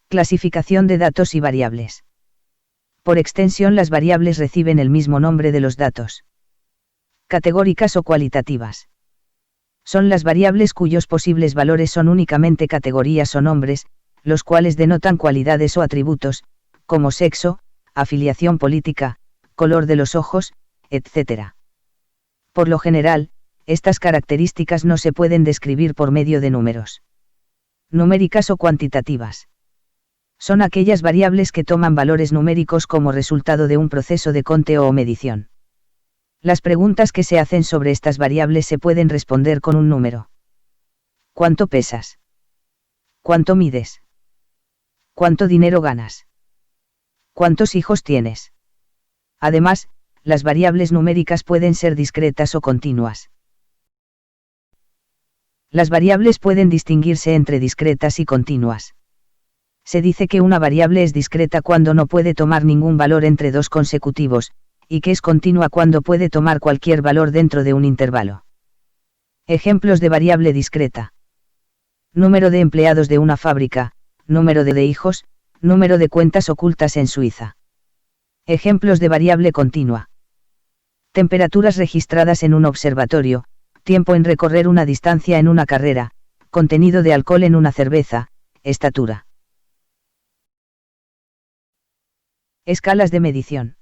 Clasificación de datos y variables. Por extensión, las variables reciben el mismo nombre de los datos. Categóricas o cualitativas. Son las variables cuyos posibles valores son únicamente categorías o nombres, los cuales denotan cualidades o atributos, como sexo, afiliación política, color de los ojos, etc. Por lo general, estas características no se pueden describir por medio de números. Numéricas o cuantitativas. Son aquellas variables que toman valores numéricos como resultado de un proceso de conteo o medición. Las preguntas que se hacen sobre estas variables se pueden responder con un número. ¿Cuánto pesas? ¿Cuánto mides? ¿Cuánto dinero ganas? ¿Cuántos hijos tienes? Además, las variables numéricas pueden ser discretas o continuas. Las variables pueden distinguirse entre discretas y continuas. Se dice que una variable es discreta cuando no puede tomar ningún valor entre dos consecutivos, y que es continua cuando puede tomar cualquier valor dentro de un intervalo. Ejemplos de variable discreta. Número de empleados de una fábrica, número de hijos, número de cuentas ocultas en Suiza. Ejemplos de variable continua. Temperaturas registradas en un observatorio, tiempo en recorrer una distancia en una carrera, contenido de alcohol en una cerveza, estatura. Escalas de medición.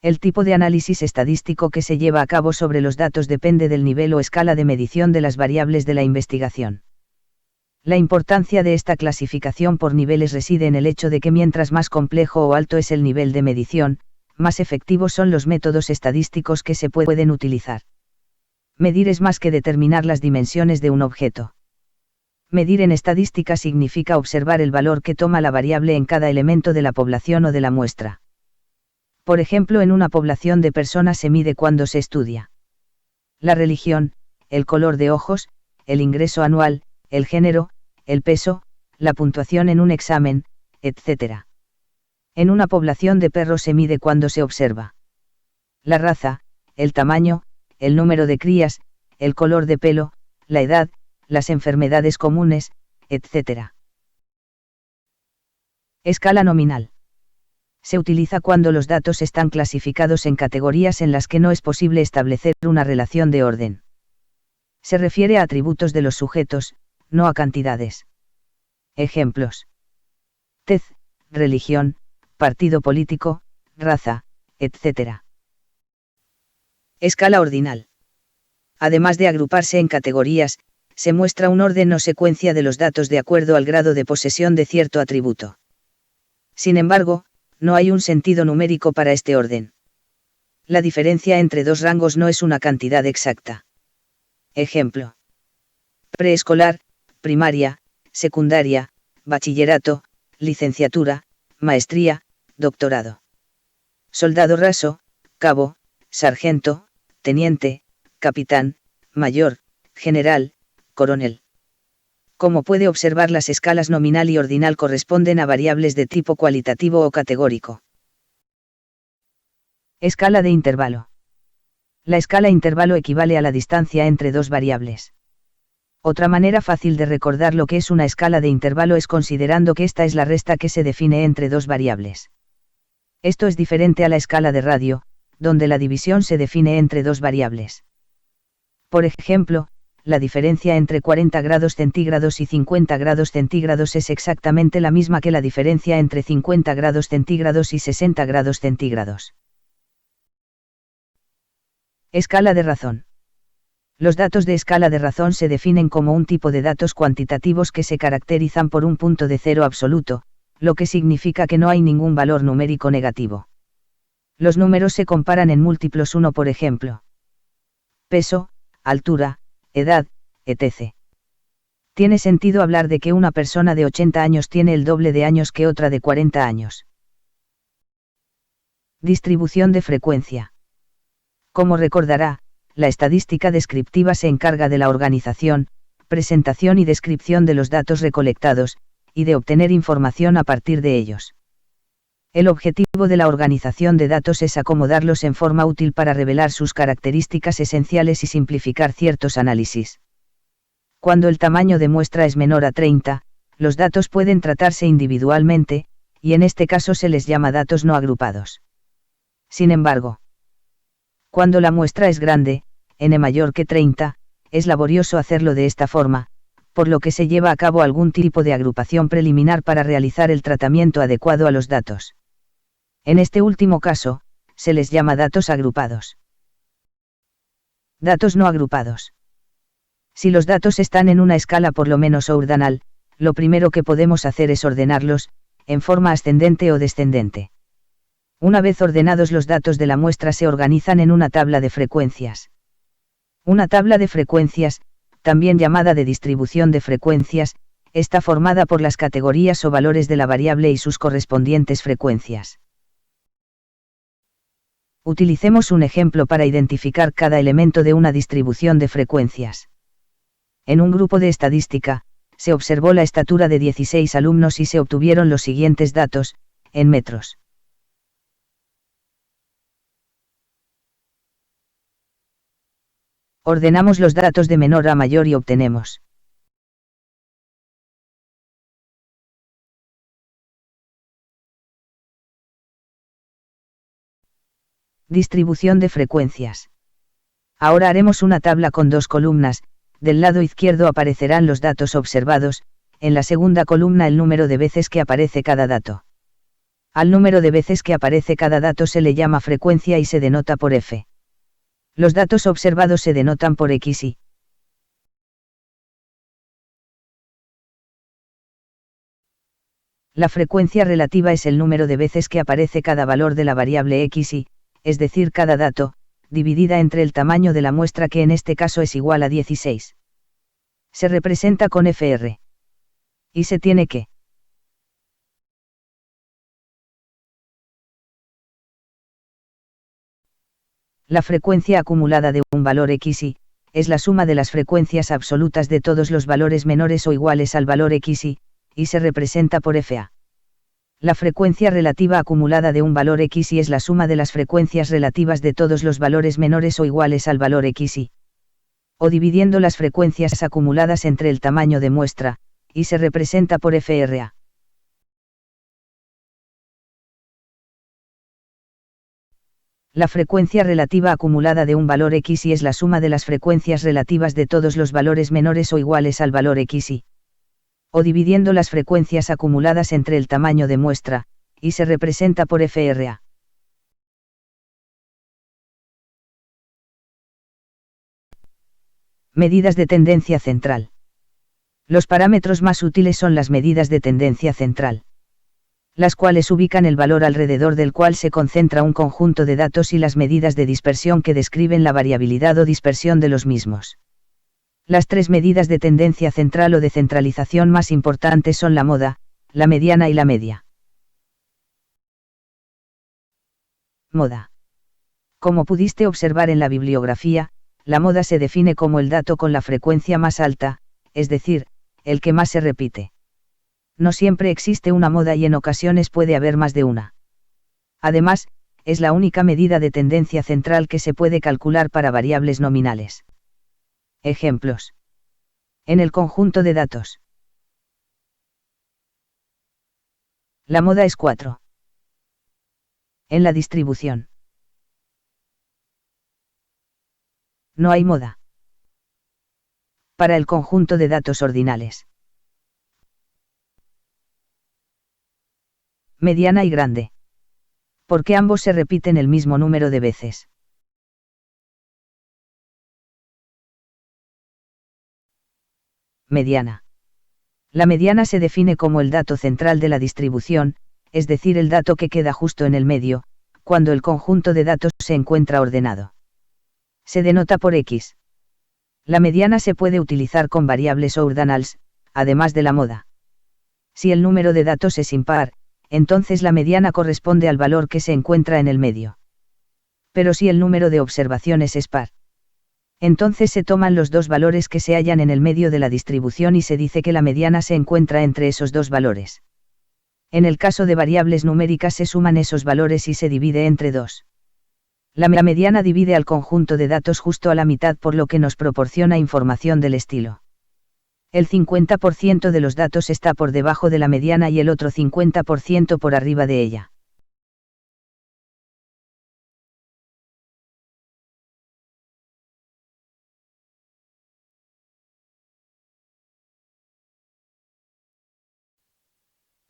El tipo de análisis estadístico que se lleva a cabo sobre los datos depende del nivel o escala de medición de las variables de la investigación. La importancia de esta clasificación por niveles reside en el hecho de que mientras más complejo o alto es el nivel de medición, más efectivos son los métodos estadísticos que se pueden utilizar. Medir es más que determinar las dimensiones de un objeto. Medir en estadística significa observar el valor que toma la variable en cada elemento de la población o de la muestra. Por ejemplo, en una población de personas se mide cuando se estudia la religión, el color de ojos, el ingreso anual, el género, el peso, la puntuación en un examen, etc. En una población de perros se mide cuando se observa la raza, el tamaño, el número de crías, el color de pelo, la edad, las enfermedades comunes, etc. Escala nominal. Se utiliza cuando los datos están clasificados en categorías en las que no es posible establecer una relación de orden. Se refiere a atributos de los sujetos, no a cantidades. Ejemplos: tez, religión, partido político, raza, etc. Escala ordinal. Además de agruparse en categorías, se muestra un orden o secuencia de los datos de acuerdo al grado de posesión de cierto atributo. Sin embargo, no hay un sentido numérico para este orden. La diferencia entre dos rangos no es una cantidad exacta. Ejemplo: preescolar, primaria, secundaria, bachillerato, licenciatura, maestría, doctorado. Soldado raso, cabo, sargento, teniente, capitán, mayor, general, coronel. Como puede observar, las escalas nominal y ordinal corresponden a variables de tipo cualitativo o categórico. Escala de intervalo. La escala intervalo equivale a la distancia entre dos variables. Otra manera fácil de recordar lo que es una escala de intervalo es considerando que esta es la resta que se define entre dos variables. Esto es diferente a la escala de radio, donde la división se define entre dos variables. Por ejemplo, la diferencia entre 40 grados centígrados y 50 grados centígrados es exactamente la misma que la diferencia entre 50 grados centígrados y 60 grados centígrados. Escala de razón. Los datos de escala de razón se definen como un tipo de datos cuantitativos que se caracterizan por un punto de cero absoluto, lo que significa que no hay ningún valor numérico negativo. Los números se comparan en múltiplos 1, por ejemplo. Peso, altura, edad, etc. Tiene sentido hablar de que una persona de 80 años tiene el doble de años que otra de 40 años. Distribución de frecuencia. Como recordará, la estadística descriptiva se encarga de la organización, presentación y descripción de los datos recolectados, y de obtener información a partir de ellos. El objetivo de la organización de datos es acomodarlos en forma útil para revelar sus características esenciales y simplificar ciertos análisis. Cuando el tamaño de muestra es menor a 30, Los datos pueden tratarse individualmente, y en este caso se les llama datos no agrupados. Sin embargo, cuando la muestra es grande, n mayor que 30, es laborioso hacerlo de esta forma, por lo que se lleva a cabo algún tipo de agrupación preliminar para realizar el tratamiento adecuado a los datos. En este último caso, se les llama datos agrupados. Datos no agrupados. Si los datos están en una escala por lo menos ordinal, lo primero que podemos hacer es ordenarlos, en forma ascendente o descendente. Una vez ordenados los datos de la muestra se organizan en una tabla de frecuencias. Una tabla de frecuencias, también llamada de distribución de frecuencias, está formada por las categorías o valores de la variable y sus correspondientes frecuencias. Utilicemos un ejemplo para identificar cada elemento de una distribución de frecuencias. En un grupo de estadística, se observó la estatura de 16 alumnos y se obtuvieron los siguientes datos, en metros. Ordenamos los datos de menor a mayor y obtenemos. Distribución de frecuencias. Ahora haremos una tabla con dos columnas. Del lado izquierdo aparecerán los datos observados, en la segunda columna el número de veces que aparece cada dato. Al número de veces que aparece cada dato se le llama frecuencia y se denota por f. Los datos observados se denotan por x y. La frecuencia relativa es el número de veces que aparece cada valor de la variable x y, es decir, cada dato, dividida entre el tamaño de la muestra que en este caso es igual a 16. Se representa con fr. Y se tiene que. La frecuencia acumulada de un valor x y, es la suma de las frecuencias absolutas de todos los valores menores o iguales al valor x y se representa por fa. La frecuencia relativa acumulada de un valor x y es la suma de las frecuencias relativas de todos los valores menores o iguales al valor x y. O dividiendo las frecuencias acumuladas entre el tamaño de muestra, y se representa por fra. La frecuencia relativa acumulada de un valor x y es la suma de las frecuencias relativas de todos los valores menores o iguales al valor x y. O dividiendo las frecuencias acumuladas entre el tamaño de muestra, y se representa por fra. Medidas de tendencia central. Los parámetros más útiles son las medidas de tendencia central, las cuales ubican el valor alrededor del cual se concentra un conjunto de datos, y las medidas de dispersión que describen la variabilidad o dispersión de los mismos. Las tres medidas de tendencia central o de centralización más importantes son la moda, la mediana y la media. Moda. Como pudiste observar en la bibliografía, la moda se define como el dato con la frecuencia más alta, es decir, el que más se repite. No siempre existe una moda y en ocasiones puede haber más de una. Además, es la única medida de tendencia central que se puede calcular para variables nominales. Ejemplos. En el conjunto de datos. La moda es 4. En la distribución. No hay moda. Para el conjunto de datos ordinales. Mediana y grande. Porque ambos se repiten el mismo número de veces. Mediana. La mediana se define como el dato central de la distribución, es decir, el dato que queda justo en el medio, cuando el conjunto de datos se encuentra ordenado. Se denota por x. La mediana se puede utilizar con variables ordinals, además de la moda. Si el número de datos es impar, entonces la mediana corresponde al valor que se encuentra en el medio. Pero si el número de observaciones es par, entonces se toman los dos valores que se hallan en el medio de la distribución y se dice que la mediana se encuentra entre esos dos valores. En el caso de variables numéricas se suman esos valores y se divide entre 2. La mediana divide al conjunto de datos justo a la mitad, por lo que nos proporciona información del estilo. El 50% de los datos está por debajo de la mediana y el otro 50% por arriba de ella.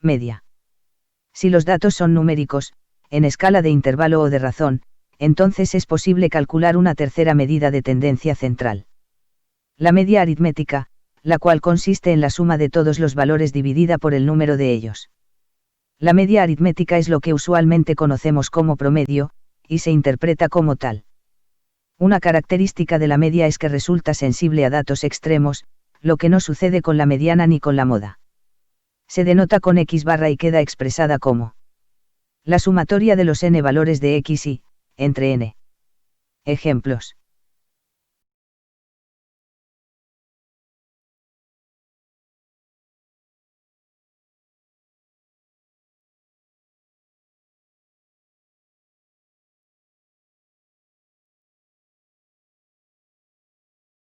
Media. Si los datos son numéricos, en escala de intervalo o de razón, entonces es posible calcular una tercera medida de tendencia central. La media aritmética, la cual consiste en la suma de todos los valores dividida por el número de ellos. La media aritmética es lo que usualmente conocemos como promedio, y se interpreta como tal. Una característica de la media es que resulta sensible a datos extremos, lo que no sucede con la mediana ni con la moda. Se denota con X barra y queda expresada como la sumatoria de los n valores de X y, entre n. Ejemplos.